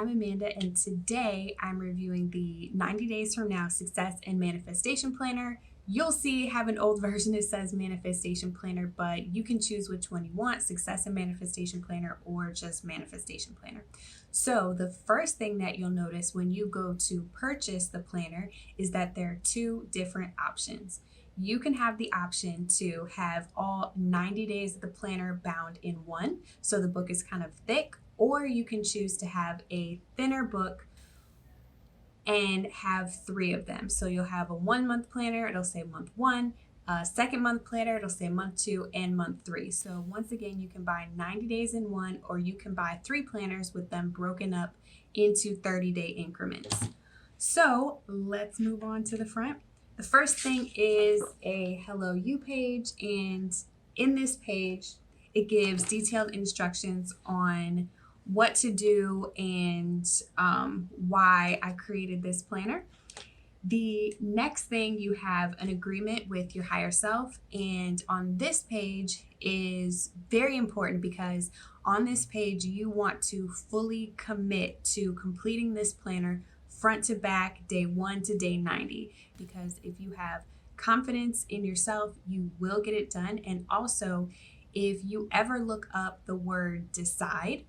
I'm Amanda, and today I'm reviewing the 90 Days From Now Success and Manifestation Planner. You'll see I have an old version that says Manifestation Planner, but you can choose which one you want, Success and Manifestation Planner or just Manifestation Planner. So the first thing that you'll notice when you go to purchase the planner is that there are two different options. You can have the option to have all 90 days of the planner bound in one, so the book is kind of thick, or you can choose to have a thinner book and have three of them. So you'll have a 1 month planner, it'll say month one, a second month planner, it'll say month two and month three. So once again, you can buy 90 days in one, or you can buy three planners with them broken up into 30-day increments. So let's move on to the front. The first thing is a Hello You page, and in this page, it gives detailed instructions on what to do and why I created this planner. The next thing, you have an agreement with your higher self, and on this page is very important because on this page you want to fully commit to completing this planner front to back, day 1 to day 90, because if you have confidence in yourself, you will get it done. And also, if you ever look up the word decide,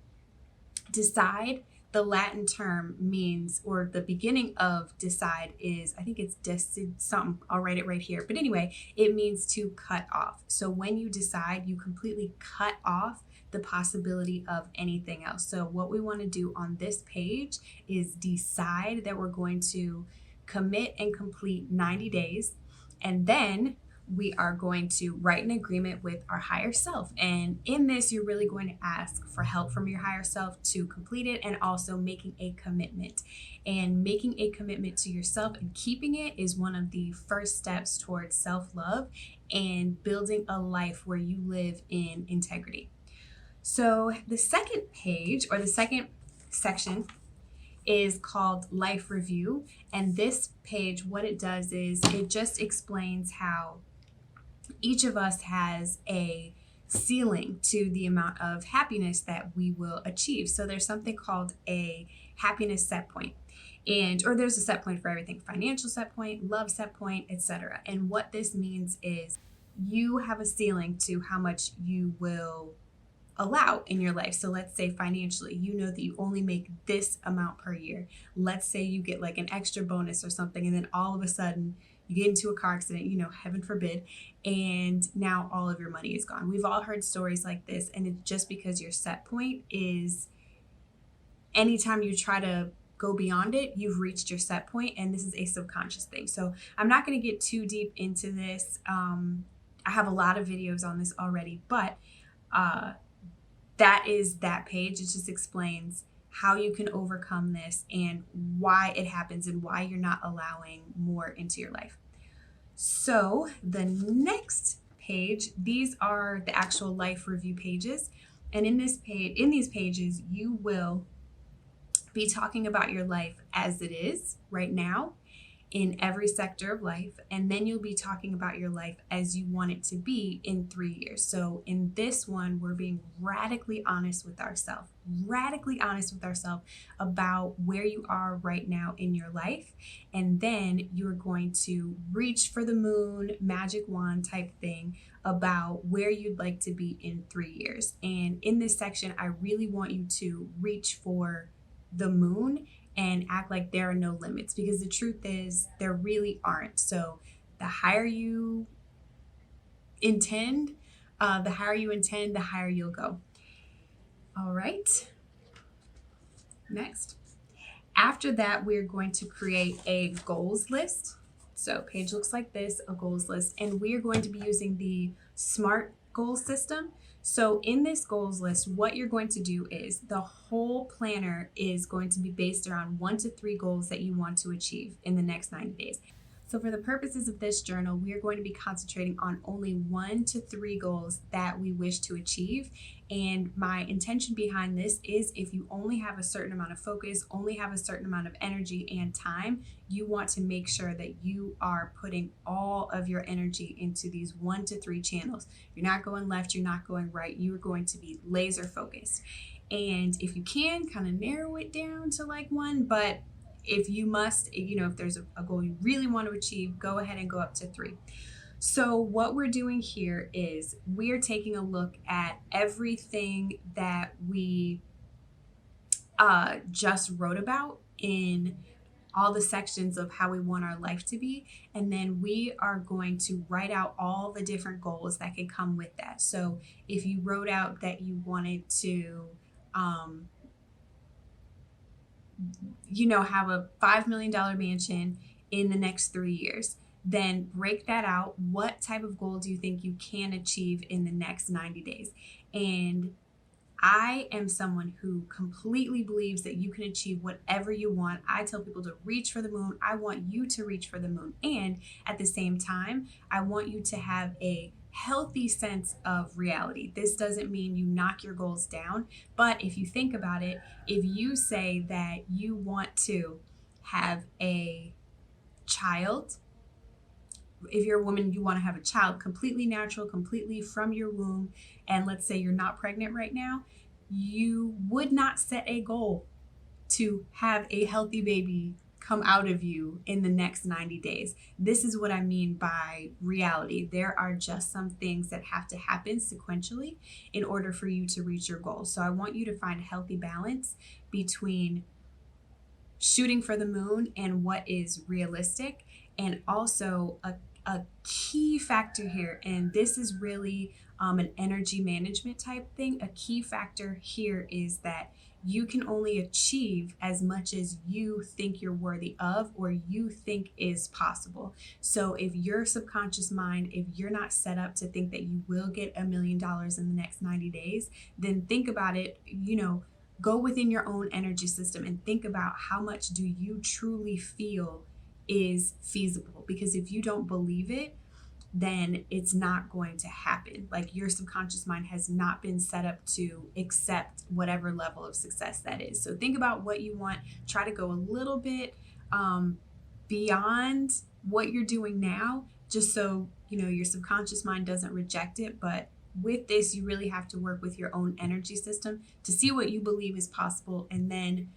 the Latin term means, or the beginning of decide is, I think it's destined something, I'll write it right here. But anyway, it means to cut off. So when you decide, you completely cut off the possibility of anything else. So what we want to do on this page is decide that we're going to commit and complete 90 days. And then we are going to write an agreement with our higher self. And in this, you're really going to ask for help from your higher self to complete it, and also making a commitment. And making a commitment to yourself and keeping it is one of the first steps towards self-love and building a life where you live in integrity. So the second page, or the second section, is called Life Review. And this page, what it does is it just explains how each of us has a ceiling to the amount of happiness that we will achieve. So there's something called a happiness set point. Or there's a set point for everything: financial set point, love set point, etc. And what this means is you have a ceiling to how much you will allow in your life. So let's say financially, you know that you only make this amount per year. Let's say you get like an extra bonus or something, and then all of a sudden you get into a car accident, heaven forbid, and now all of your money is gone. We've all heard stories like this, and it's just because your set point is, anytime you try to go beyond it, you've reached your set point, and this is a subconscious thing. So I'm not going to get too deep into this. I have a lot of videos on this already, but that is that page. It just explains how you can overcome this and why it happens and why you're not allowing more into your life. So the next page, these are the actual life review pages. And in these pages, you will be talking about your life as it is right now in every sector of life, and then you'll be talking about your life as you want it to be in 3 years. So in this one, we're being radically honest with ourselves about where you are right now in your life, and then you're going to reach for the moon, magic wand type thing about where you'd like to be in 3 years. And in this section, I really want you to reach for the moon and act like there are no limits, because the truth is there really aren't. So the higher you intend, the higher you'll go. All right. Next. After that, we're going to create a goals list. So page looks like this, a goals list, and we are going to be using the SMART goal system. So in this goals list, what you're going to do is the whole planner is going to be based around 1 to 3 goals that you want to achieve in the next 90 days. So for the purposes of this journal, we are going to be concentrating on only 1 to 3 goals that we wish to achieve. And my intention behind this is, if you only have a certain amount of focus, only have a certain amount of energy and time, you want to make sure that you are putting all of your energy into these 1 to 3 channels. You're not going left, you're not going right, you're going to be laser focused. And if you can, kind of narrow it down to like one. But if you must, if there's a goal you really want to achieve, go ahead and go up to 3. So, what we're doing here is we're taking a look at everything that we just wrote about in all the sections of how we want our life to be. And then we are going to write out all the different goals that can come with that. So, if you wrote out that you wanted to, have a $5 million mansion in the next 3 years, then break that out. What type of goal do you think you can achieve in the next 90 days? And I am someone who completely believes that you can achieve whatever you want. I tell people to reach for the moon. I want you to reach for the moon. And at the same time, I want you to have a healthy sense of reality. This doesn't mean you knock your goals down, but if you think about it, if you say that you want to have a child, if you're a woman, you want to have a child completely natural, completely from your womb, and let's say you're not pregnant right now, you would not set a goal to have a healthy baby come out of you in the next 90 days. This is what I mean by reality. There are just some things that have to happen sequentially in order for you to reach your goal. So I want you to find a healthy balance between shooting for the moon and what is realistic, and also a key factor here, and this is really an energy management type thing. A key factor here is that you can only achieve as much as you think you're worthy of or you think is possible. So if your subconscious mind, if you're not set up to think that you will get $1 million in the next 90 days, then think about it, go within your own energy system and think about how much do you truly feel is feasible. Because if you don't believe it, then it's not going to happen. Like, your subconscious mind has not been set up to accept whatever level of success that is. So think about what you want. Try to go a little bit beyond what you're doing now, just so your subconscious mind doesn't reject it. But with this, you really have to work with your own energy system to see what you believe is possible and then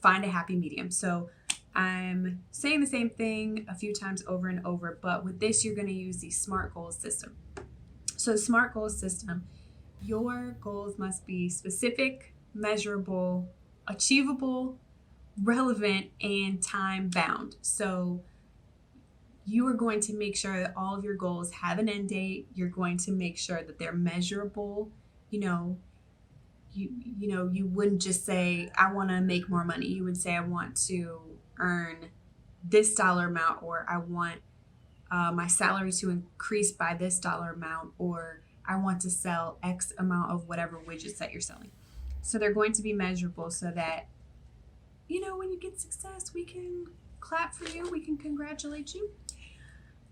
find a happy medium. So I'm saying the same thing a few times over and over, but with this, you're going to use the SMART goals system. So the SMART goals system, your goals must be specific, measurable, achievable, relevant, and time bound. So you are going to make sure that all of your goals have an end date. You're going to make sure that they're measurable. You wouldn't just say, I want to make more money. You would say, I want to earn this dollar amount, or I want my salary to increase by this dollar amount, or I want to sell X amount of whatever widgets that you're selling. So they're going to be measurable so that, when you get success, we can clap for you, we can congratulate you.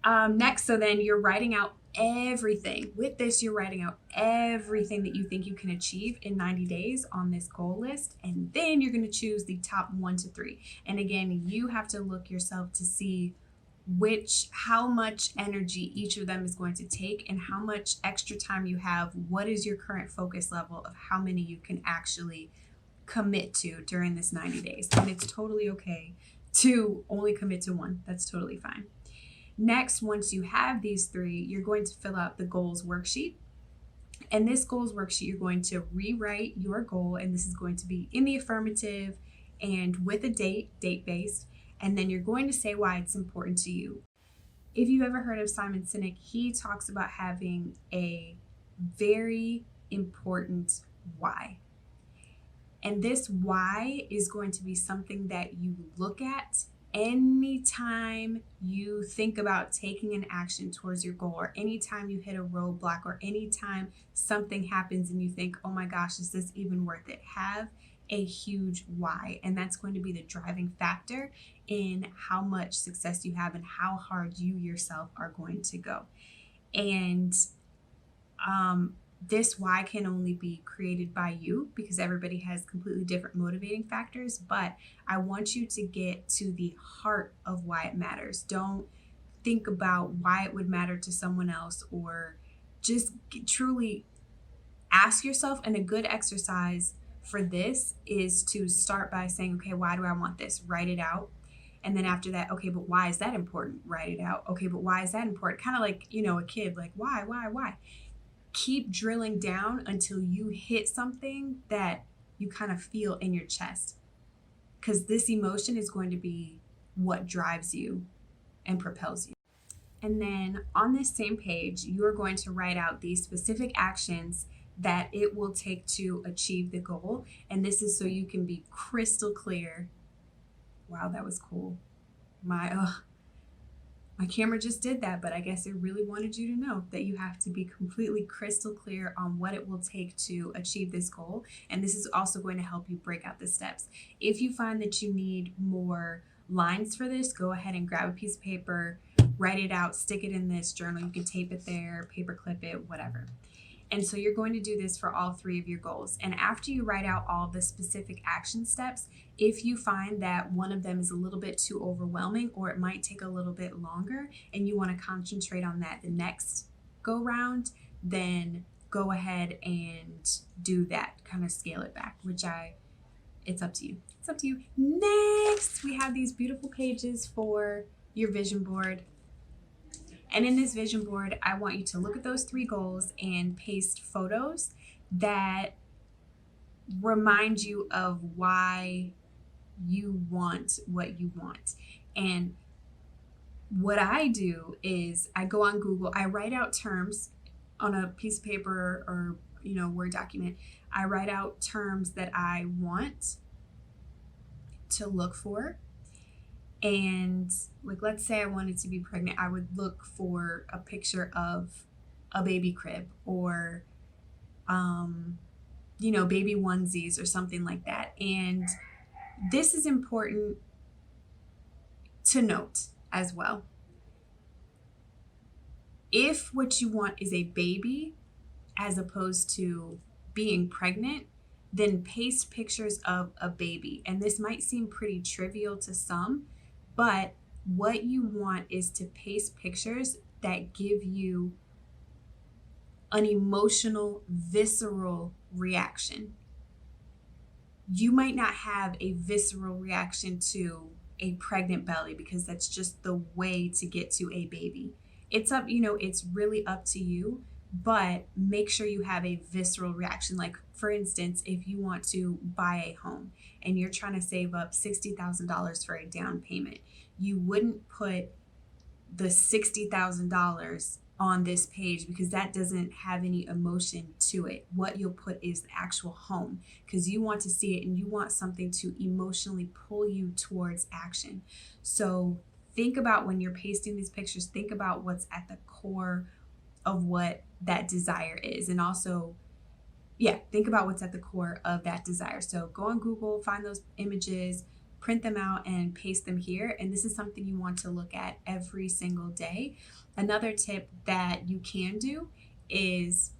Next, so then you're writing out everything. With this, you're writing out everything that you think you can achieve in 90 days on this goal list. And then you're going to choose the top 1 to 3. And again, you have to look yourself to see how much energy each of them is going to take and how much extra time you have. What is your current focus level of how many you can actually commit to during this 90 days? And it's totally okay to only commit to one. That's totally fine. Next, once you have these 3, you're going to fill out the goals worksheet. And this goals worksheet, you're going to rewrite your goal, and this is going to be in the affirmative and with a date-based, and then you're going to say why it's important to you. If you've ever heard of Simon Sinek, he talks about having a very important why. And this why is going to be something that you look at anytime you think about taking an action towards your goal, or anytime you hit a roadblock, or anytime something happens and you think, oh my gosh, is this even worth it? Have a huge why. And that's going to be the driving factor in how much success you have and how hard you yourself are going to go. And this why can only be created by you, because everybody has completely different motivating factors. But I want you to get to the heart of why it matters. Don't think about why it would matter to someone else, or just truly ask yourself. And a good exercise for this is to start by saying, okay, why do I want this? Write it out. And then after that, okay, but why is that important? Write it out. Okay, but why is that important? Kind of like, a kid, like, why? Keep drilling down until you hit something that you kind of feel in your chest. Because this emotion is going to be what drives you and propels you. And then on this same page, you are going to write out these specific actions that it will take to achieve the goal. And this is so you can be crystal clear. Wow, that was cool. My camera just did that, but I guess it really wanted you to know that you have to be completely crystal clear on what it will take to achieve this goal. And this is also going to help you break out the steps. If you find that you need more lines for this, go ahead and grab a piece of paper, write it out, stick it in this journal. You can tape it there, paper clip it, whatever. And so you're going to do this for all 3 of your goals. And after you write out all the specific action steps, if you find that one of them is a little bit too overwhelming or it might take a little bit longer and you want to concentrate on that the next go round, then go ahead and do that, kind of scale it back, it's up to you. It's up to you. Next, we have these beautiful pages for your vision board. And in this vision board, I want you to look at those 3 goals and paste photos that remind you of why you want what you want. And what I do is I go on Google, I write out terms on a piece of paper or, Word document. I write out terms that I want to look for. And like, let's say I wanted to be pregnant, I would look for a picture of a baby crib or, baby onesies or something like that. And this is important to note as well. If what you want is a baby as opposed to being pregnant, then paste pictures of a baby. And this might seem pretty trivial to some, but what you want is to paste pictures that give you an emotional, visceral reaction. You might not have a visceral reaction to a pregnant belly because that's just the way to get to a baby. It's really up to you, but make sure you have a visceral reaction. Like, for instance, if you want to buy a home and you're trying to save up $60,000 for a down payment, you wouldn't put the $60,000 on this page because that doesn't have any emotion to it. What you'll put is the actual home because you want to see it and you want something to emotionally pull you towards action. So think about when you're pasting these pictures, think about what's at the core of what that desire is. And also, think about what's at the core of that desire. So go on Google, find those images, print them out and paste them here. And this is something you want to look at every single day. Another tip that you can do is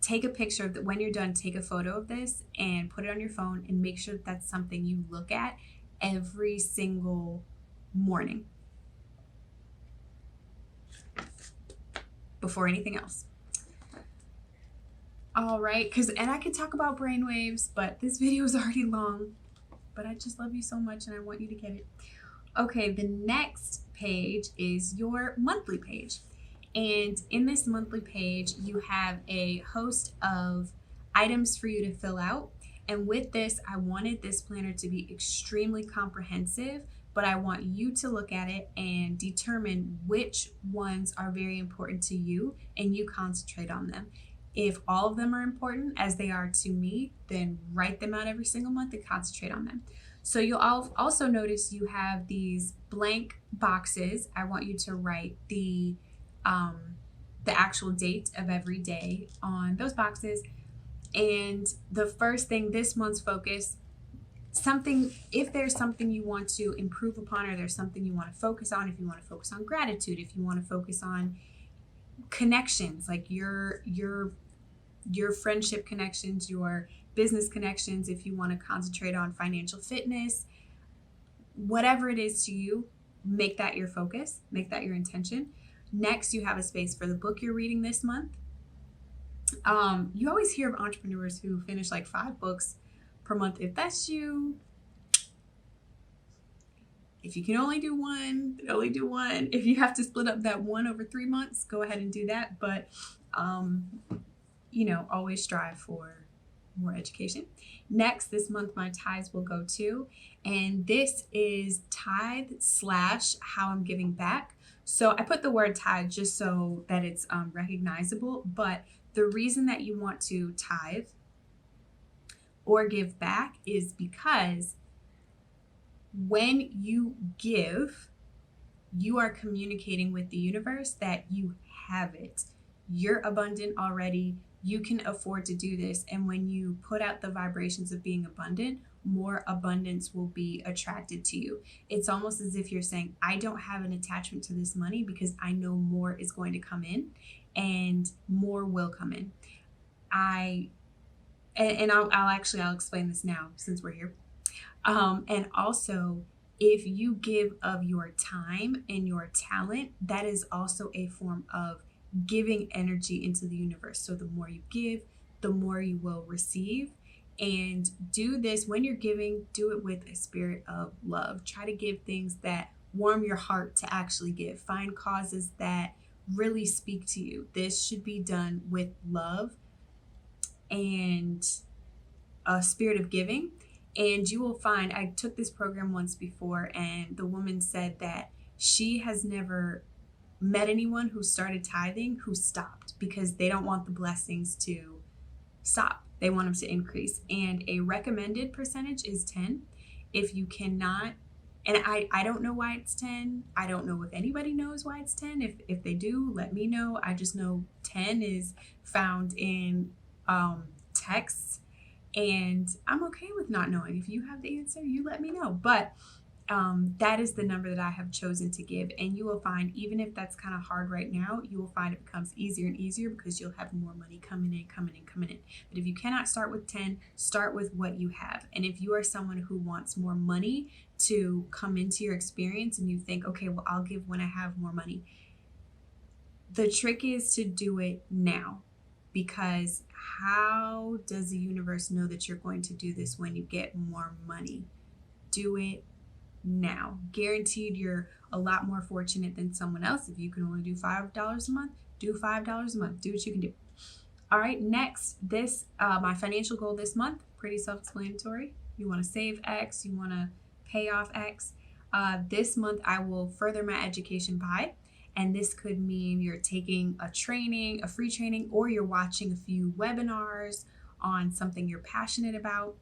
take a picture of when you're done, take a photo of this and put it on your phone and make sure that that's something you look at every single morning before anything else. All right, and I could talk about brainwaves, but this video is already long, but I just love you so much and I want you to get it. Okay, the next page is your monthly page. And in this monthly page, you have a host of items for you to fill out. And with this, I wanted this planner to be extremely comprehensive, but I want you to look at it and determine which ones are very important to you and you concentrate on them. If all of them are important, as they are to me, then write them out every single month and concentrate on them. So you'll also notice you have these blank boxes. I want you to write the actual date of every day on those boxes. And the first thing, this month's focus, if there's something you want to improve upon or there's something you want to focus on, if you want to focus on gratitude, if you want to focus on connections, like your friendship connections, your business connections, if you want to concentrate on financial fitness, whatever it is to you, make that your focus, make that your intention. Next, you have a space for the book you're reading this month. You always hear of entrepreneurs who finish like 5 books per month. If that's you, if you can only do one, then only do one. If you have to split up that one over 3 months, go ahead and do that. But, always strive for more education. Next, this month, my tithes will go to, and this is tithe / how I'm giving back. So I put the word tithe just so that it's recognizable. But the reason that you want to tithe or give back is because when you give, you are communicating with the universe that you have it. You're abundant already. You can afford to do this. And when you put out the vibrations of being abundant, more abundance will be attracted to you. It's almost as if you're saying, I don't have an attachment to this money because I know more is going to come in and more will come in. I'll explain this now since we're here. And also, if you give of your time and your talent, that is also a form of giving energy into the universe. So the more you give, the more you will receive. And do this when you're giving, do it with a spirit of love. Try to give things that warm your heart to actually give. Find causes that really speak to you. This should be done with love and a spirit of giving. And you will find, I took this program once before, and the woman said that she has never met anyone who started tithing who stopped because they don't want the blessings to stop. They want them to increase. And a recommended percentage is 10. If you cannot, and I don't know why it's 10. I don't know if anybody knows why it's 10. If they do, let me know. I just know 10 is found in texts. And I'm okay with not knowing. If you have the answer, you let me know. But that is the number that I have chosen to give. And you will find, even if that's kind of hard right now, you will find it becomes easier and easier because you'll have more money coming in. But if you cannot start with 10, start with what you have. And if you are someone who wants more money to come into your experience and you think, okay, well, I'll give when I have more money. The trick is to do it now, because how does the universe know that you're going to do this when you get more money? Do it now. Guaranteed you're a lot more fortunate than someone else. If you can only do $5 a month, do $5 a month. Do what you can do. All right, next, this my financial goal this month, pretty self-explanatory. You want to save X, you want to pay off X. This month, I will further my education by. And this could mean you're taking a free training, or you're watching a few webinars on something you're passionate about.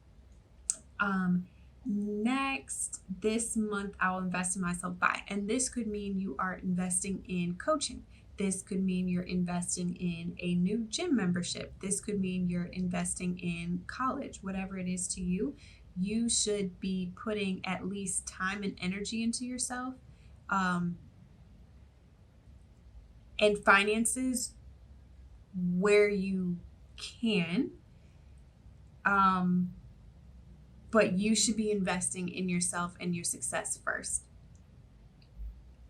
Next, this month, I will invest in myself by. And this could mean you are investing in coaching. This could mean you're investing in a new gym membership. This could mean you're investing in college. Whatever it is to you, you should be putting at least time and energy into yourself. And finances where you can, but you should be investing in yourself and your success first.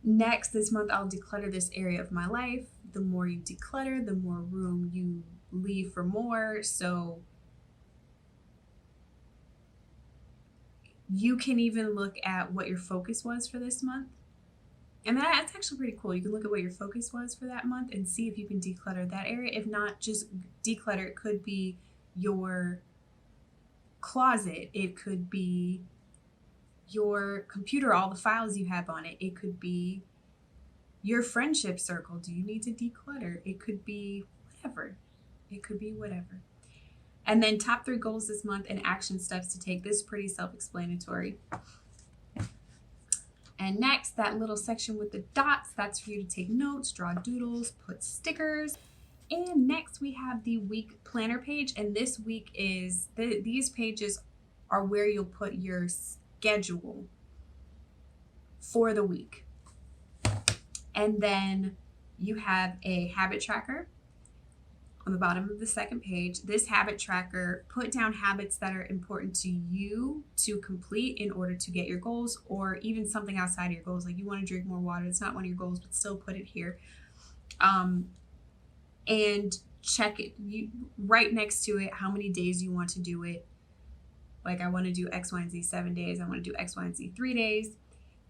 Next, this month, I'll declutter this area of my life. The more you declutter, the more room you leave for more. So you can even look at what your focus was for this month. And that's actually pretty cool. You can look at what your focus was for that month and see if you can declutter that area. If not, just declutter. It could be your closet. It could be your computer, all the files you have on it. It could be your friendship circle. Do you need to declutter? It could be whatever. And then top 3 goals this month and action steps to take. This is pretty self-explanatory. And next, that little section with the dots, that's for you to take notes, draw doodles, put stickers. And next we have the week planner page. And this week is, these pages are where you'll put your schedule for the week. And then you have a habit tracker on the bottom of the second page. This habit tracker, put down habits that are important to you to complete in order to get your goals, or even something outside of your goals. Like you want to drink more water. It's not one of your goals, but still put it here. And check it. You right next to it, how many days you want to do it. Like, I want to do X, Y, and Z 7 days. I want to do X, Y, and Z 3 days.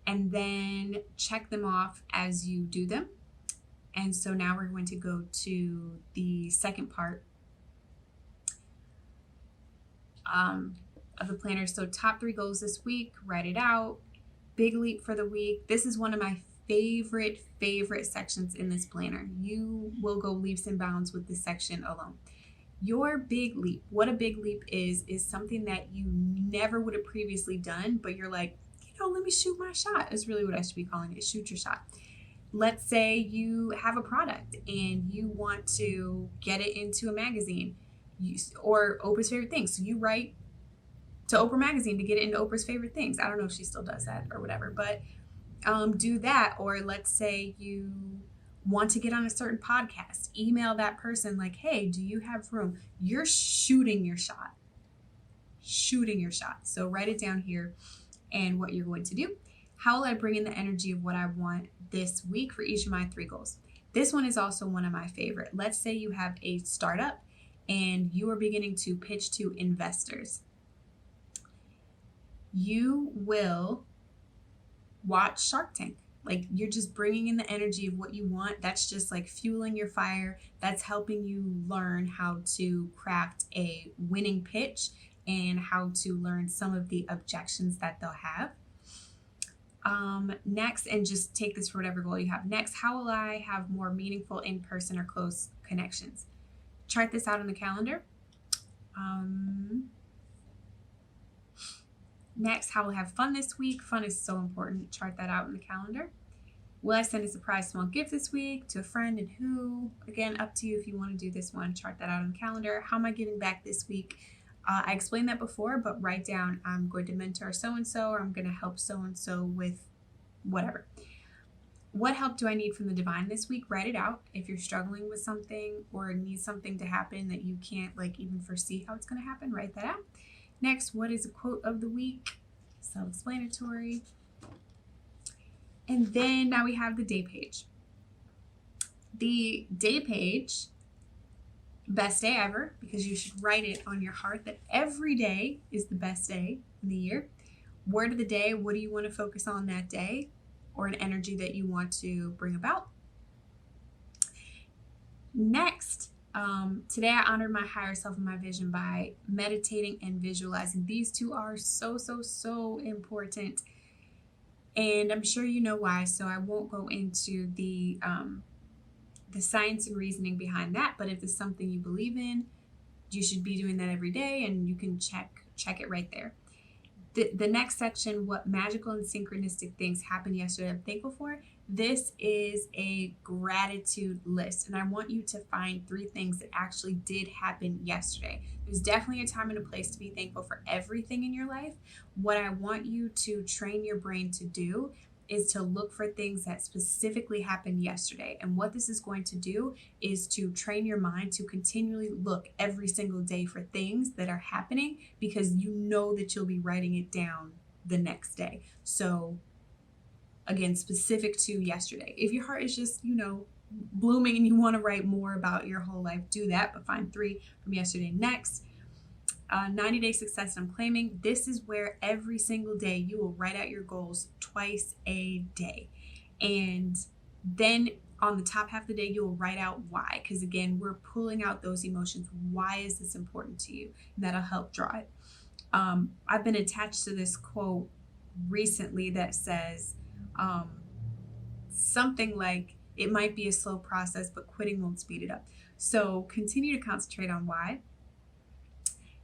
And then check them off as you do them. And so now we're going to go to the second part of the planner. So top 3 goals this week, write it out. Big leap for the week. This is one of my favorite sections in this planner. You will go leaps and bounds with this section alone. Your big leap. What a big leap is something that you never would have previously done, but you're like, let me shoot my shot is really what I should be calling it. Shoot your shot. Let's say you have a product and you want to get it into a magazine or Oprah's favorite things. So you write to Oprah magazine to get it into Oprah's favorite things. I don't know if she still does that or whatever, but do that. Or let's say you want to get on a certain podcast, email that person like, hey, do you have room? You're shooting your shot. So write it down here and what you're going to do. How will I bring in the energy of what I want this week for each of my 3 goals? This one is also one of my favorite. Let's say you have a startup and you are beginning to pitch to investors. You will watch Shark Tank. Like, you're just bringing in the energy of what you want. That's just like fueling your fire. That's helping you learn how to craft a winning pitch and how to learn some of the objections that they'll have. Next, and just take this for whatever goal you have. Next, how will I have more meaningful in-person or close connections? Chart this out on the calendar. Next, how will I have fun this week? Fun is so important. Chart that out in the calendar. Will I send a surprise small gift this week to a friend and who? Again, up to you if you want to do this one. Chart that out on the calendar. How am I giving back this week? I explained that before, but write down, I'm going to mentor so-and-so, or I'm going to help so-and-so with whatever. What help do I need from the divine this week? Write it out. If you're struggling with something or need something to happen that you can't even foresee how it's going to happen, write that out. Next, what is a quote of the week? Self-explanatory. And then now we have the day page. The day page, best day ever, because you should write it on your heart that every day is the best day in the year. Word of the day, what do you want to focus on that day, or an energy that you want to bring about? Next, today I honored my higher self and my vision by meditating and visualizing. These 2 are so important, and I'm sure you know why, so I won't go into the science and reasoning behind that. But if it's something you believe in, you should be doing that every day, and you can check it right there. The next section, what magical and synchronistic things happened yesterday I'm thankful for. This is a gratitude list, and I want you to find 3 things that actually did happen yesterday. There's definitely a time and a place to be thankful for everything in your life. What I want you to train your brain to do is to look for things that specifically happened yesterday. And what this is going to do is to train your mind to continually look every single day for things that are happening, because you know that you'll be writing it down the next day. So again, specific to yesterday. If your heart is just, blooming and you want to write more about your whole life, do that, but find 3 from yesterday. Next, 90-day success I'm claiming. This is where every single day you will write out your goals twice a day. And then on the top half of the day, you will write out why. Because again, we're pulling out those emotions. Why is this important to you? And that'll help draw it. I've been attached to this quote recently that says something like, it might be a slow process, but quitting won't speed it up. So continue to concentrate on why.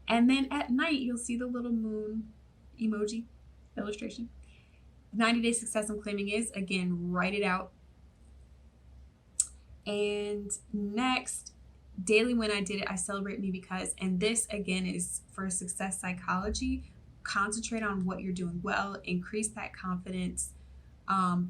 And then at night, you'll see the little moon emoji illustration. 90-day success I'm claiming is, again, write it out. And next, daily when I did it, I celebrate me because, and this again is for success psychology, concentrate on what you're doing well, increase that confidence.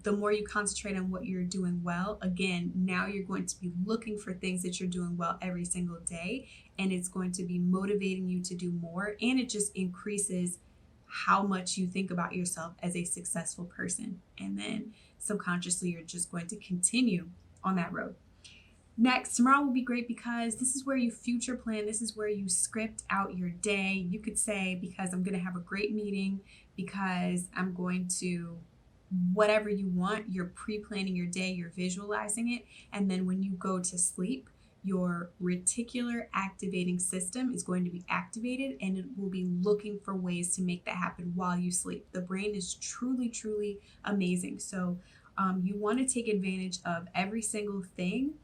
The more you concentrate on what you're doing well, again, now you're going to be looking for things that you're doing well every single day, and it's going to be motivating you to do more, and it just increases how much you think about yourself as a successful person. And then subconsciously, you're just going to continue on that road. Next, tomorrow will be great because this is where you future plan. This is where you script out your day. You could say, because I'm going to have a great meeting, because I'm going to whatever you want, you're pre-planning your day, you're visualizing it. And then when you go to sleep, your reticular activating system is going to be activated and it will be looking for ways to make that happen while you sleep. The brain is truly, truly amazing. So you want to take advantage of every single thing.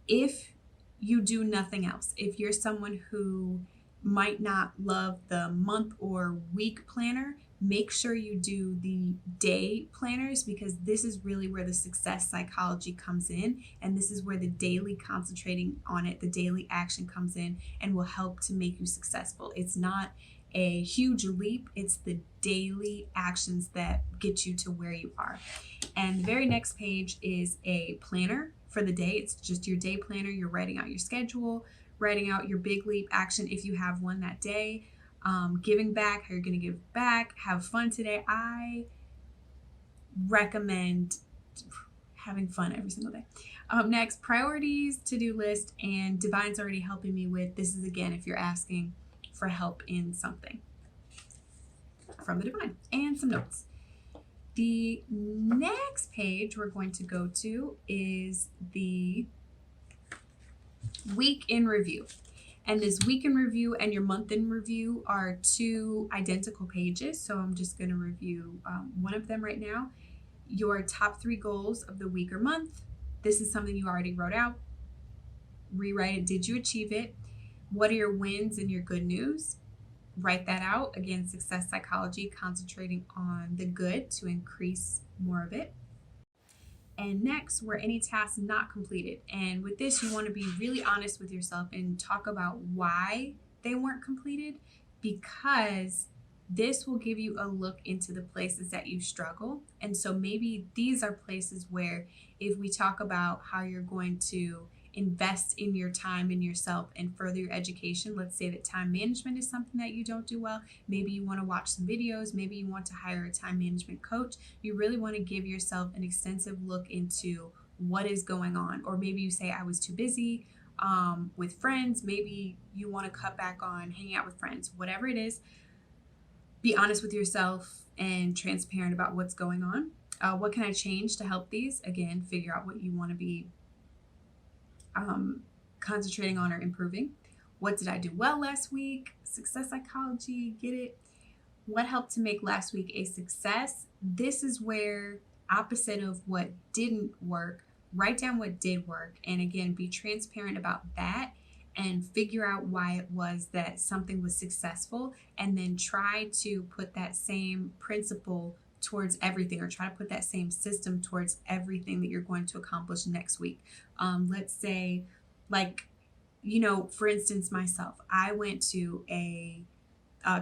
If you do nothing else, if you're someone who might not love the month or week planner, make sure you do the day planners, because this is really where the success psychology comes in. And this is where the daily concentrating on it, the daily action comes in and will help to make you successful. It's not a huge leap, it's the daily actions that get you to where you are. And the very next page is a planner for the day. It's just your day planner. You're writing out your schedule, writing out your big leap action if you have one that day, giving back, how you're going to give back, have fun today. I recommend having fun every single day. Next, priorities, to-do list, and Divine's already helping me with this. Is again if you're asking for help in something from the Divine, and some notes. The next page we're going to go to is the week in review. And this week in review and your month in review are two identical pages. So I'm just going to review one of them right now. Your top 3 goals of the week or month. This is something you already wrote out. Rewrite it. Did you achieve it? What are your wins and your good news? Write that out. Again, success psychology, concentrating on the good to increase more of it. And next, were any tasks not completed? And with this, you want to be really honest with yourself and talk about why they weren't completed, because this will give you a look into the places that you struggle. And so maybe these are places where, if we talk about how you're going to invest in your time and yourself and further your education, let's say that time management is something that you don't do well. Maybe you want to watch some videos. Maybe you want to hire a time management coach. You really want to give yourself an extensive look into what is going on. Or maybe you say, I was too busy with friends. Maybe you want to cut back on hanging out with friends. Whatever it is, be honest with yourself and transparent about what's going on. What can I change to help these? Again, figure out what you want to be concentrating on or improving. What did I do well last week? Success psychology, get it? What helped to make last week a success? This is where, opposite of what didn't work, write down what did work. And again, be transparent about that and figure out why it was that something was successful. And then try to put that same principle towards everything, or try to put that same system towards everything that you're going to accomplish next week. Let's say, like, for instance, myself, I went to a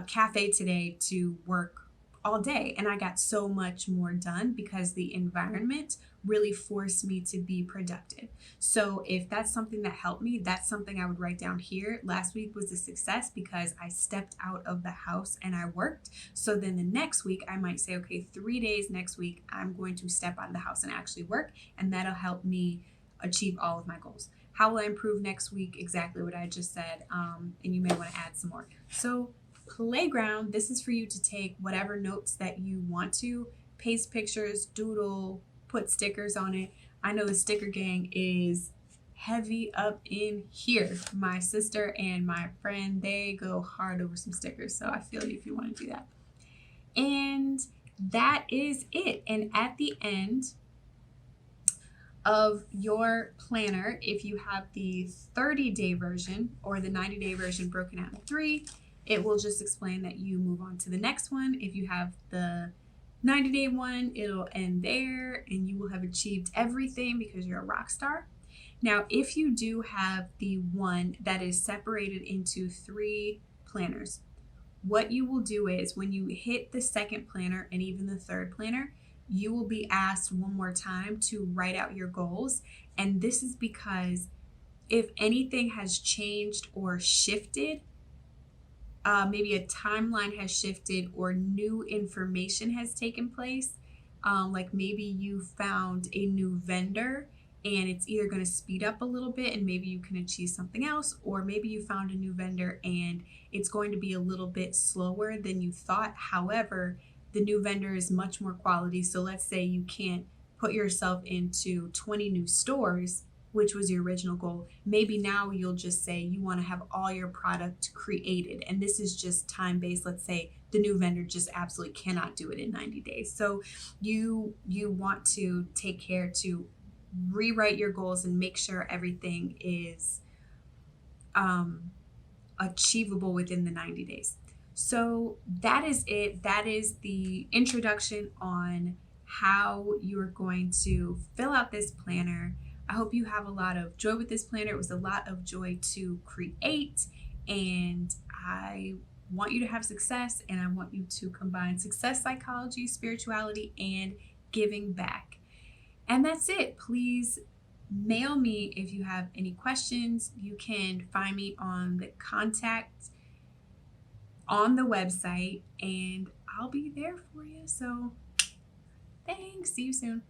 cafe today to work all day, and I got so much more done because the environment really forced me to be productive. So if that's something that helped me, that's something I would write down here. Last week was a success because I stepped out of the house and I worked. So then the next week I might say, okay, 3 days next week, I'm going to step out of the house and actually work, and that'll help me achieve all of my goals. How will I improve next week? Exactly what I just said. And you may want to add some more. So playground, this is for you to take whatever notes that you want to, paste pictures, doodle, put stickers on it. I know the sticker gang is heavy up in here. My sister and my friend, they go hard over some stickers. So I feel you if you want to do that. And that is it. And at the end of your planner, if you have the 30-day version or the 90-day version broken out in 3, it will just explain that you move on to the next one. If you have the 90-day one, it'll end there and you will have achieved everything because you're a rock star. Now, if you do have the one that is separated into 3 planners, what you will do is when you hit the second planner and even the third planner, you will be asked one more time to write out your goals. And this is because if anything has changed or shifted, maybe a timeline has shifted or new information has taken place, like maybe you found a new vendor and it's either going to speed up a little bit and maybe you can achieve something else, or maybe you found a new vendor and it's going to be a little bit slower than you thought. However, the new vendor is much more quality. So let's say you can't put yourself into 20 new stores, which was your original goal. Maybe now you'll just say you want to have all your product created, and this is just time based. Let's say the new vendor just absolutely cannot do it in 90 days. So you want to take care to rewrite your goals and make sure everything is achievable within the 90 days. So that is it. That is the introduction on how you are going to fill out this planner. I hope you have a lot of joy with this planner. It was a lot of joy to create, and I want you to have success, and I want you to combine success psychology, spirituality, and giving back. And that's it. Please mail me if you have any questions. You can find me on the contact on the website, and I'll be there for you. So thanks. See you soon.